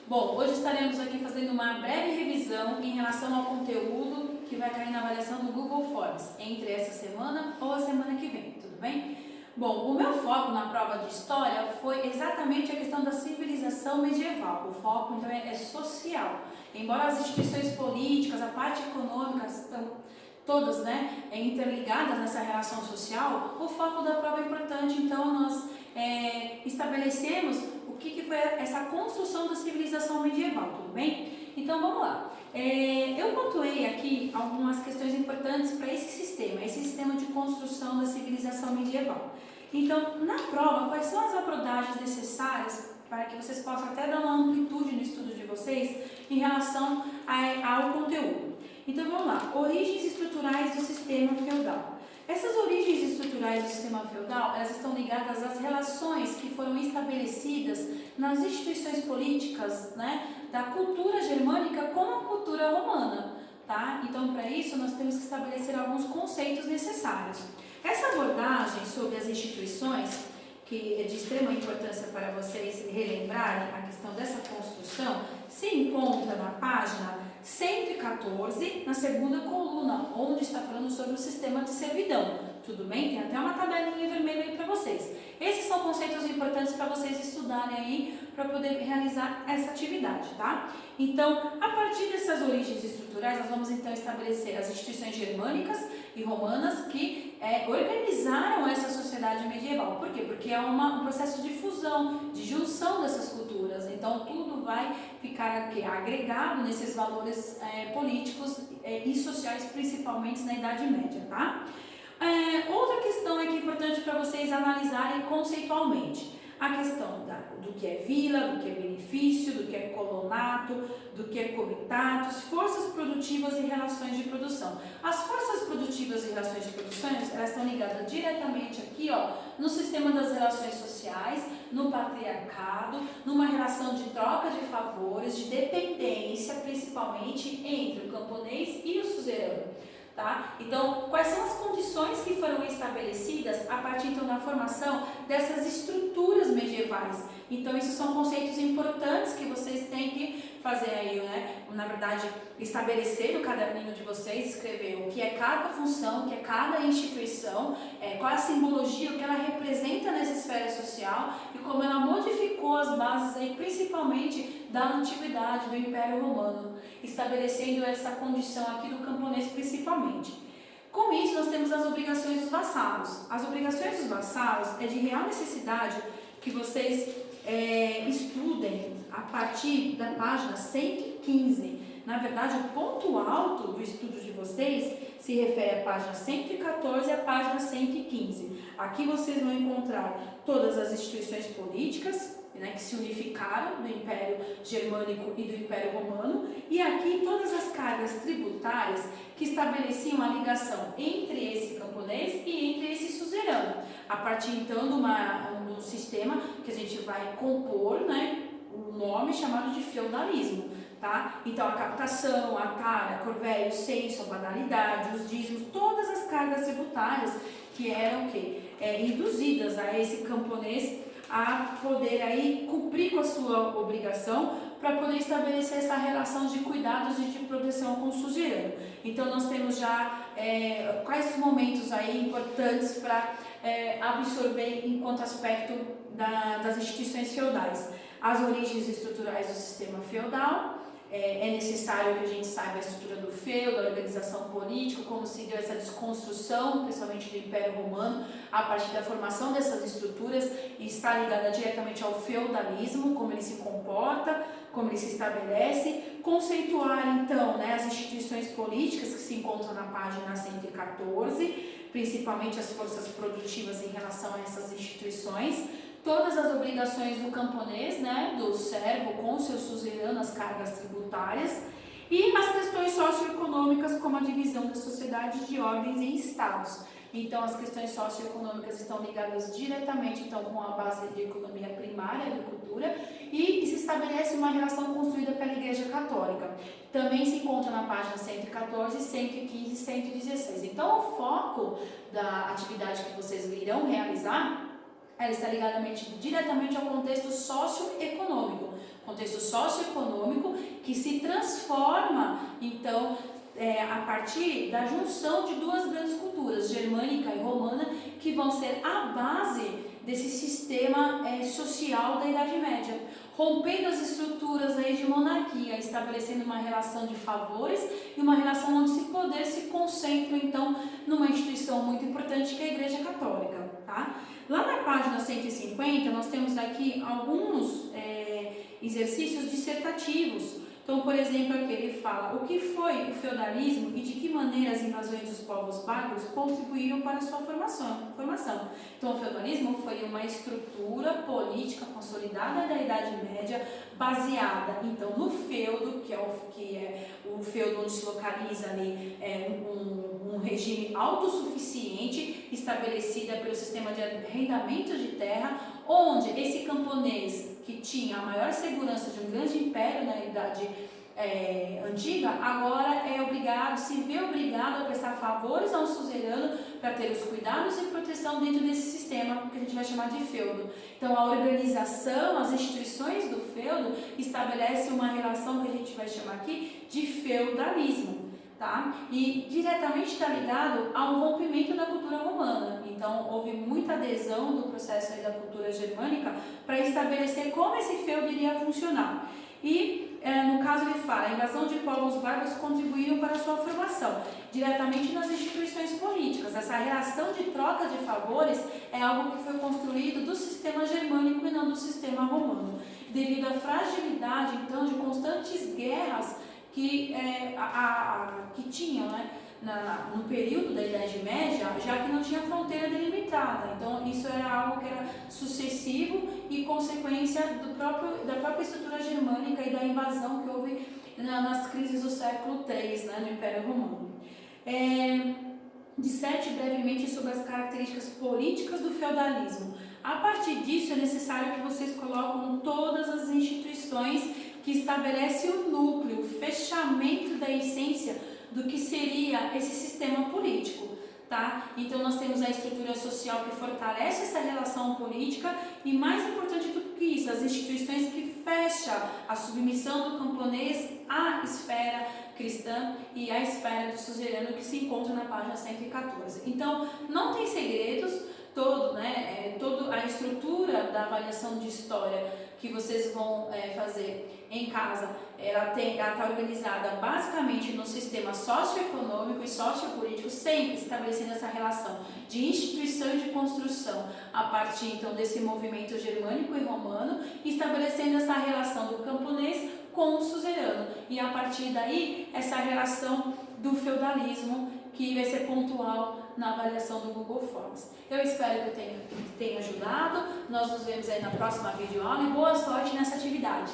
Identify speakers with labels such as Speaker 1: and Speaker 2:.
Speaker 1: Bom, hoje estaremos aqui fazendo uma breve revisão em relação ao conteúdo que vai cair na avaliação do Google Forms entre essa semana ou a semana que vem, tudo bem? Bom, o meu foco na prova de História foi exatamente a questão da civilização medieval. O foco, então, é social. Embora as instituições políticas, a parte econômica, estão todas, interligadas nessa relação social, o foco da prova é importante, então nós estabelecemos o que foi essa construção da civilização medieval, tudo bem? Então vamos lá. Eu pontuei aqui algumas questões importantes para esse sistema de construção da civilização medieval. Então, na prova, quais são as abordagens necessárias para que vocês possam até dar uma amplitude no estudo de vocês em relação ao conteúdo? Então vamos lá, origens estruturais do sistema feudal. Essas origens estruturais do sistema feudal, elas estão ligadas às relações que foram estabelecidas nas instituições políticas, da cultura germânica com a cultura romana, tá? Então, para isso, nós temos que estabelecer alguns conceitos necessários. Essa abordagem sobre as instituições, que é de extrema importância para vocês relembrarem a questão dessa construção, se encontra na página 114, na segunda coluna, onde está falando sobre o sistema de servidão. Tudo bem? Tem até uma tabelinha vermelha aí para vocês. Esses são conceitos importantes para vocês estudarem aí, para poder realizar essa atividade, tá? Então, a partir dessas origens estruturais, nós vamos então estabelecer as instituições germânicas e romanas que organizaram essa sociedade medieval. Por quê? Porque é um processo de fusão, de junção dessas culturas. Então, tudo vai ficar aqui, agregado nesses valores políticos e sociais, principalmente na Idade Média, tá? Outra questão aqui importante para vocês analisarem conceitualmente. A questão do que é vila, do que é benefício, do que é colonato, do que é comitatus, forças produtivas e relações de produção. As forças produtivas e relações de produção, elas estão ligadas diretamente aqui, no sistema das relações sociais, no patriarcado, numa relação de troca de favores, de dependência, principalmente entre o camponês e o suzerano. Tá? Então, quais são as condições que foram estabelecidas a partir então da formação dessas estruturas medievais? Então, esses são conceitos importantes que vocês têm que fazer aí, na verdade, estabelecer no caderninho de vocês, escrever o que é cada função, o que é cada instituição, qual é a simbologia, o que ela representa nessa esfera social e como ela modificou as bases aí, principalmente da antiguidade, do Império Romano, estabelecendo essa condição aqui do camponês principalmente. Com isso, nós temos as obrigações dos vassalos. As obrigações dos vassalos é de real necessidade que vocês estudem a partir da página 115. Na verdade, o ponto alto do estudo de vocês se refere à página 114 e à página 115. Aqui vocês vão encontrar todas as instituições políticas, que se unificaram do Império Germânico e do Império Romano, e aqui todas as cargas tributárias que estabeleciam a ligação entre esse camponês e entre esse suzerano, a partir então de um sistema que a gente vai compor, o nome chamado de feudalismo. Tá? Então, a captação, a tara, a corvéia, o censo, a banalidade, os dízimos, todas as cargas tributárias que eram induzidas a esse camponês a poder aí cumprir com a sua obrigação para poder estabelecer essa relação de cuidados e de proteção com o suzerano. Então, nós temos já quais os momentos aí importantes para absorver enquanto aspecto das instituições feudais. As origens estruturais do sistema feudal. É necessário que a gente saiba a estrutura do feudo, a organização política, como se deu essa desconstrução, principalmente do Império Romano, a partir da formação dessas estruturas, e está ligada diretamente ao feudalismo, como ele se comporta, como ele se estabelece. Conceituar, então, as instituições políticas que se encontram na página 114, principalmente as forças produtivas em relação a essas instituições. Todas as obrigações do camponês, do servo com seu suzerano, as cargas tributárias, e as questões socioeconômicas, como a divisão da sociedade de ordens em estados. Então, as questões socioeconômicas estão ligadas diretamente então, com a base de economia primária, agricultura, e se estabelece uma relação construída pela Igreja Católica. Também se encontra na página 114, 115 e 116. Então, o foco da atividade que vocês irão realizar ela está ligada diretamente ao contexto socioeconômico. contexto socioeconômico que se transforma, então, a partir da junção de duas grandes culturas, germânica e romana, que vão ser a base desse sistema social da Idade Média, rompendo as estruturas aí de monarquia, estabelecendo uma relação de favores e uma relação onde esse poder se concentra, então, numa instituição muito importante que é a Igreja Católica, tá? Lá na página 150, nós temos aqui alguns exercícios dissertativos. Então, por exemplo, aqui ele fala o que foi o feudalismo e de que maneira as invasões dos povos bárbaros contribuíram para a sua formação. Então, o feudalismo foi uma estrutura política consolidada da Idade Média, baseada, então, no feudo, que é o feudo onde se localiza ali um regime autossuficiente, estabelecida pelo sistema de arrendamento de terra, onde esse camponês que tinha a maior segurança de um grande império na Idade Antiga, agora se vê obrigado a prestar favores a um suzerano para ter os cuidados e proteção dentro desse sistema que a gente vai chamar de feudo. Então, a organização, as instituições do feudo estabelecem uma relação que a gente vai chamar aqui de feudalismo. Tá? E diretamente está ligado ao rompimento da cultura romana. Então, houve muita adesão do processo aí da cultura germânica para estabelecer como esse feudo iria funcionar. E, no caso, ele fala, a invasão de povos bárbaros contribuíram para a sua formação, diretamente nas instituições políticas. Essa relação de troca de favores é algo que foi construído do sistema germânico e não do sistema romano. Devido à fragilidade, então, de constantes guerras que tinham, né, no período da Idade Média, já que não tinha fronteira delimitada. Então, isso era algo que era sucessivo e consequência da própria estrutura germânica e da invasão que houve nas crises do século III, né, no Império Romano. Disserte brevemente sobre as características políticas do feudalismo. A partir disso, é necessário que vocês coloquem todas as instituições que estabelece o núcleo, o fechamento da essência do que seria esse sistema político, tá? Então, nós temos a estrutura social que fortalece essa relação política e, mais importante do que isso, as instituições que fecham a submissão do camponês à esfera cristã e à esfera do suzerano que se encontra na página 114. Então, não tem segredos, toda a estrutura da avaliação de história que vocês vão fazer em casa, ela está organizada basicamente no sistema socioeconômico e sociopolítico, sempre estabelecendo essa relação de instituição e de construção a partir então desse movimento germânico e romano, estabelecendo essa relação do camponês com o suzerano e a partir daí essa relação do feudalismo que vai ser pontual na avaliação do Google Forms. Eu espero que eu tenha ajudado. Nós nos vemos aí na próxima videoaula e boa sorte nessa atividade.